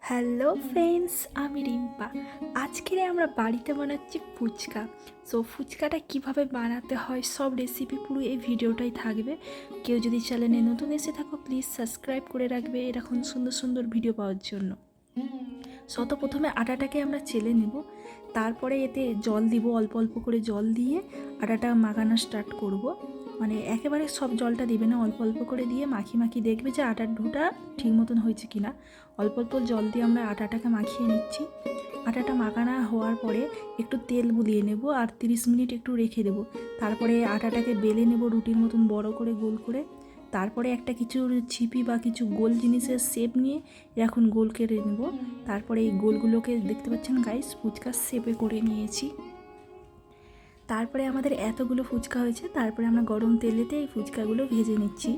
Hello friends, আমি রিম্পা। আজকে আমরা বাড়িতে বানাচ্ছি ফুচকা। সো ফুচকাটা কিভাবে বানাতে হয় সব রেসিপি পুরো এই ভিডিওটাই থাকবে। কেউ যদি চ্যানেলে নতুন এসে থাকো প্লিজ সাবস্ক্রাইব করে রাখবে এরকম সুন্দর সুন্দর ভিডিও পাওয়ার জন্য। তো প্রথমে আটাটাকে আমরা চেলে নেব, তারপরে এতে জল দিব, অল্প অল্প করে জল দিয়ে আটাটা মাখানো স্টার্ট করব। মানে একেবারে সব জলটা দিবে না, অল্প অল্প করে দিয়ে মাখি দেখবে যে আটার ডোটা ঠিক মতন হয়েছে কিনা। অল্প অল্প জল দিয়ে আমরা আটাটাকে মাখিয়ে নিচ্ছি। আটাটা মাখানো হওয়ার পরে একটু তেল বুলিয়ে নেব আর 30 মিনিট একটু রেখে দেবো। তারপরে আটাটাকে বেলে নেব রুটির মতন বড় করে গোল করে। তারপরে একটা কিছু ছিপি বা কিছু গোল জিনিসের শেপ নিয়ে এখন গোল কেটে নেব। তারপরে এই গোলগুলোকে দেখতে পাচ্ছেন গাইস, ফুচকার শেপে করে নিয়েছি। তারপরে আমাদের এতগুলো ফুচকা হয়েছে, তারপরে আমরা গরম তেলেতে এই ফুচকাগুলো ভেজে নিচ্ছি।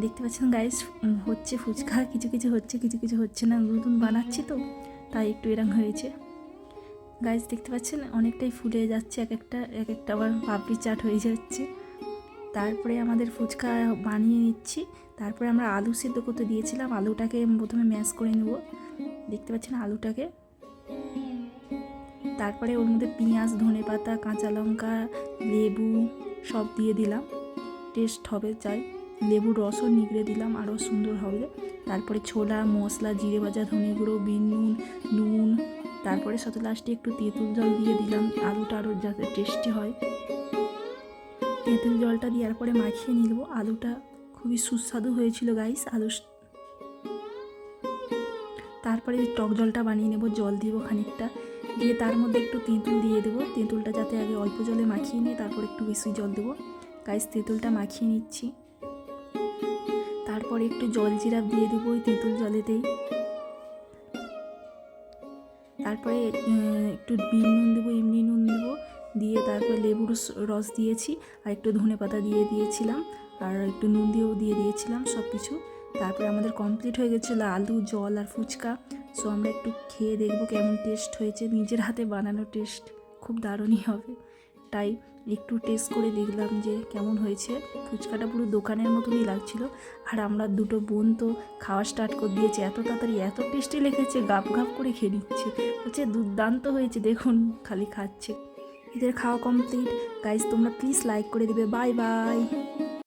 দেখতে পাচ্ছেন গাইস, হচ্ছে ফুচকা, কিছু কিছু হচ্ছে কিছু কিছু হচ্ছে না, নতুন বানাচ্ছি তো তাই একটু এরম হয়েছে। গাইস দেখতে পাচ্ছেন অনেকটাই ফুলে যাচ্ছে, এক একটা আবার পাপড়ি চাট হয়ে যাচ্ছে। তারপরে আমাদের ফুচকা বানিয়ে নিচ্ছি। তারপরে আমরা আলু সিদ্ধ করতে দিয়েছিলাম, আলুটাকে প্রথমে ম্যাশ করে নেব। দেখতে পাচ্ছেন আলুটাকে। তারপরে ওর মধ্যে পেঁয়াজ, ধনেপাতা, কাঁচা লঙ্কা, লেবু সব দিয়ে দিলাম, টেস্ট হবে চাই। লেবুর রসও নিগড়ে দিলাম, আরও সুন্দর হবে। তারপরে ছোলা, মশলা, জিরে ভাজা, ধনে গুঁড়ো, বিন নুন, তারপরে সাথে লাস্টে একটু তেঁতুল জল দিয়ে দিলাম, আলুটা আরও যাতে টেস্টি হয়। তেঁতুল জলটা দেওয়ার পরে মাখিয়ে নিব। আলুটা খুবই সুস্বাদু হয়েছিল গাইস তারপরে টক জলটা বানিয়ে নেব, জল দিব খানিকটা, দিয়ে তার মধ্যে একটু তেঁতুল দিয়ে দেবো। তেঁতুলটা যাতে আগে অল্প জলে মাখিয়ে নিয়ে তারপর একটু বেশি জল দেবো। গাইস তেঁতুলটা মাখিয়ে নিচ্ছি। তারপরে একটু জল জিরা দিয়ে দেবো ওই তেঁতুল জলেতেই। তারপরে একটু বিন নুন দেবো, এমনি নুন দেবো, দিয়ে তারপর লেবুর রস দিয়েছি আর একটু ধনেপাতা দিয়ে দিয়েছিলাম আর একটু নুন দিয়ে দিয়েছিলাম সব কিছু। তারপরে আমাদের কমপ্লিট হয়ে গেছিলো আলু, জল আর ফুচকা। সো আমরা একটু খেয়ে দেখবো কেমন টেস্ট হয়েছে। নিজের হাতে বানানো টেস্ট খুব দারুণই হবে, তাই একটু টেস্ট করে দেখলাম যে কেমন হয়েছে। ফুচকাটা পুরো দোকানের মতনই লাগছিলো। আর আমরা দুটো বোন তো খাওয়া স্টার্ট করে দিয়েছে, এত তাড়াতাড়ি এত টেস্টি লেগেছে, গাপ গাপ করে খেয়ে নিচ্ছে, বলছে দুর্দান্ত হয়েছে, দেখুন খালি খাচ্ছে। এদের খাওয়া কমপ্লিট। গাইস তোমরা প্লিজ লাইক করে দিবে। Bye bye.